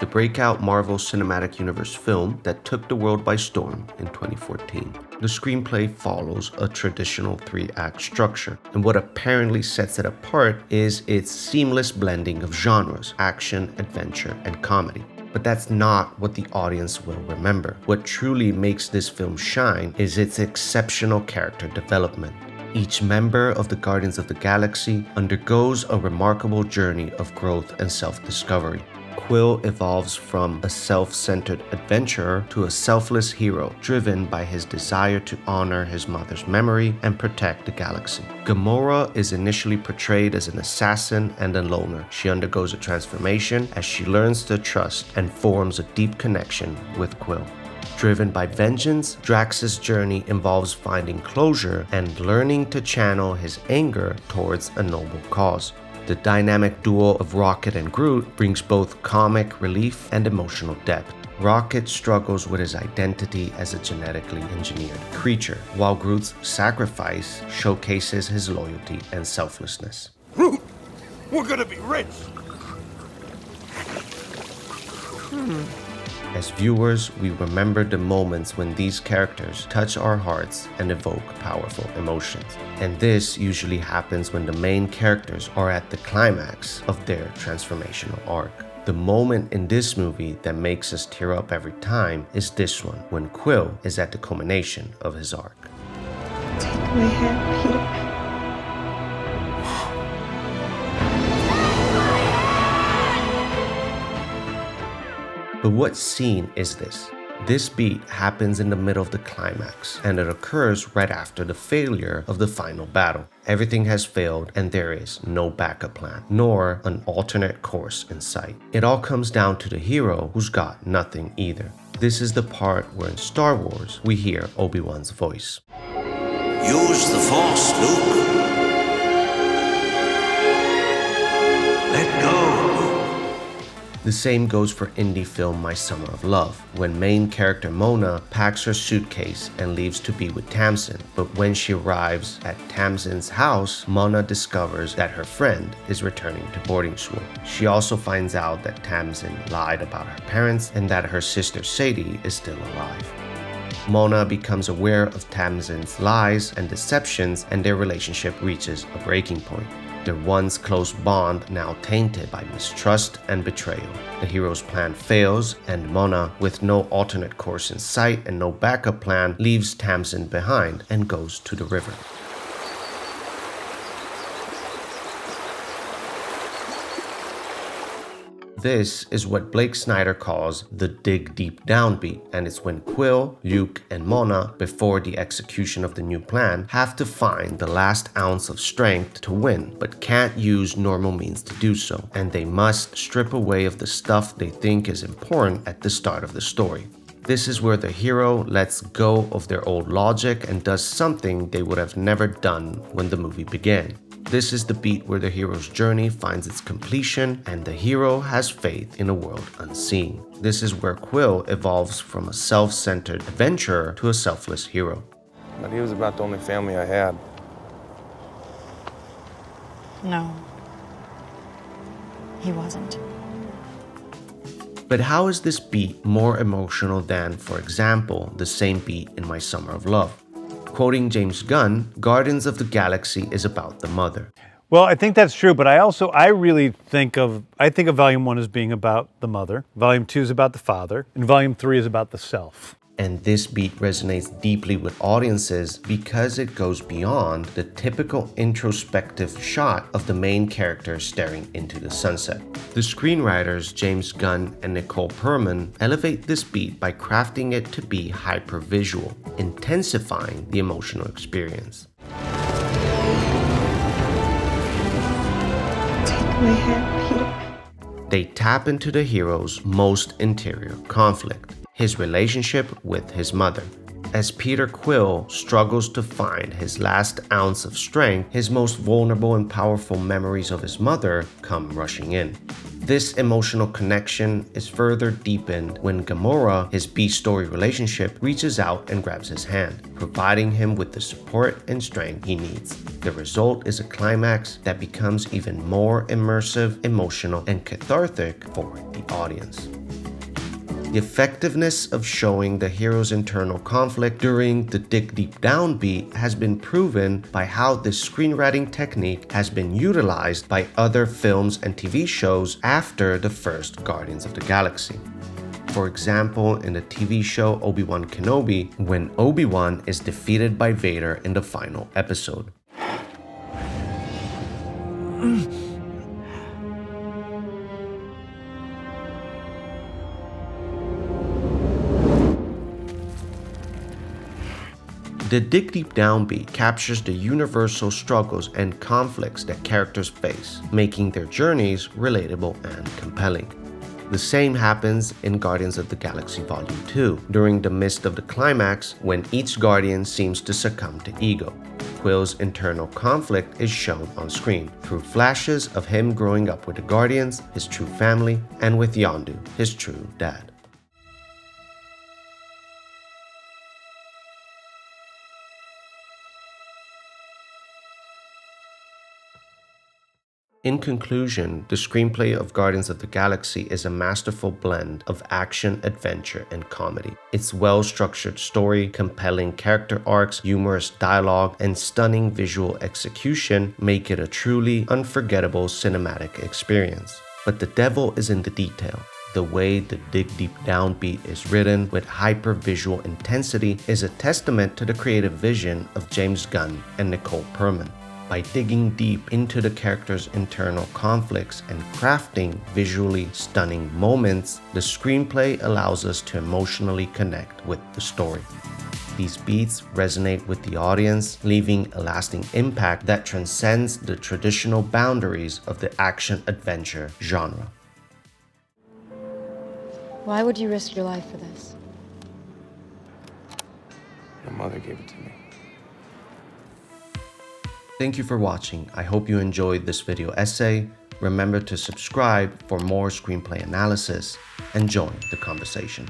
the breakout Marvel Cinematic Universe film that took the world by storm in 2014. The screenplay follows a traditional 3-act structure, and what apparently sets it apart is its seamless blending of genres: action, adventure, and comedy. But that's not what the audience will remember. What truly makes this film shine is its exceptional character development. Each member of the Guardians of the Galaxy undergoes a remarkable journey of growth and self-discovery. Quill evolves from a self-centered adventurer to a selfless hero, driven by his desire to honor his mother's memory and protect the galaxy. Gamora is initially portrayed as an assassin and a loner. She undergoes a transformation as she learns to trust and forms a deep connection with Quill. Driven by vengeance, Drax's journey involves finding closure and learning to channel his anger towards a noble cause. The dynamic duo of Rocket and Groot brings both comic relief and emotional depth. Rocket struggles with his identity as a genetically engineered creature, while Groot's sacrifice showcases his loyalty and selflessness. Groot, we're gonna be rich! As viewers, we remember the moments when these characters touch our hearts and evoke powerful emotions. And this usually happens when the main characters are at the climax of their transformational arc. The moment in this movie that makes us tear up every time is this one, when Quill is at the culmination of his arc. Take my hand, Peter. But what scene is this? This beat happens in the middle of the climax, and it occurs right after the failure of the final battle. Everything has failed, and there is no backup plan, nor an alternate course in sight. It all comes down to the hero who's got nothing either. This is the part where in Star Wars we hear Obi-Wan's voice. Use the Force, Luke. Let go. The same goes for indie film My Summer of Love, when main character Mona packs her suitcase and leaves to be with Tamsin, but when she arrives at Tamsin's house, Mona discovers that her friend is returning to boarding school. She also finds out that Tamsin lied about her parents and that her sister Sadie is still alive. Mona becomes aware of Tamsin's lies and deceptions, and their relationship reaches a breaking point. Their once close bond now tainted by mistrust and betrayal. The hero's plan fails, and Mona, with no alternate course in sight and no backup plan, leaves Tamsin behind and goes to the river. This is what Blake Snyder calls the dig deep down beat, and it's when Quill, Luke, and Mona, before the execution of the new plan, have to find the last ounce of strength to win, but can't use normal means to do so, and they must strip away of the stuff they think is important at the start of the story. This is where the hero lets go of their old logic and does something they would have never done when the movie began. This is the beat where the hero's journey finds its completion and the hero has faith in a world unseen. This is where Quill evolves from a self-centered adventurer to a selfless hero. But he was about the only family I had. No, he wasn't. But how is this beat more emotional than, for example, the same beat in My Summer of Love? Quoting James Gunn, Guardians of the Galaxy is about the mother. Well, I think that's true, but I really think of Volume 1 as being about the mother, Volume 2 is about the father, and Volume 3 is about the self. And this beat resonates deeply with audiences because it goes beyond the typical introspective shot of the main character staring into the sunset. The screenwriters James Gunn and Nicole Perlman elevate this beat by crafting it to be hypervisual, intensifying the emotional experience. Take my hand, Peter. They tap into the hero's most interior conflict, his relationship with his mother. As Peter Quill struggles to find his last ounce of strength, his most vulnerable and powerful memories of his mother come rushing in. This emotional connection is further deepened when Gamora, his B-story relationship, reaches out and grabs his hand, providing him with the support and strength he needs. The result is a climax that becomes even more immersive, emotional, and cathartic for the audience. The effectiveness of showing the hero's internal conflict during the dig deep down beat has been proven by how this screenwriting technique has been utilized by other films and TV shows after the first Guardians of the Galaxy. For example, in the TV show Obi-Wan Kenobi, when Obi-Wan is defeated by Vader in the final episode. The dig deep down beat captures the universal struggles and conflicts that characters face, making their journeys relatable and compelling. The same happens in Guardians of the Galaxy Volume 2, during the midst of the climax when each Guardian seems to succumb to ego. Quill's internal conflict is shown on screen through flashes of him growing up with the Guardians, his true family, and with Yondu, his true dad. In conclusion, the screenplay of Guardians of the Galaxy is a masterful blend of action, adventure, and comedy. Its well-structured story, compelling character arcs, humorous dialogue, and stunning visual execution make it a truly unforgettable cinematic experience. But the devil is in the detail. The way the dig deep down beat is written with hyper-visual intensity is a testament to the creative vision of James Gunn and Nicole Perlman. By digging deep into the characters' internal conflicts and crafting visually stunning moments, the screenplay allows us to emotionally connect with the story. These beats resonate with the audience, leaving a lasting impact that transcends the traditional boundaries of the action-adventure genre. Why would you risk your life for this? My mother gave it to me. Thank you for watching. I hope you enjoyed this video essay. Remember to subscribe for more screenplay analysis and join the conversation.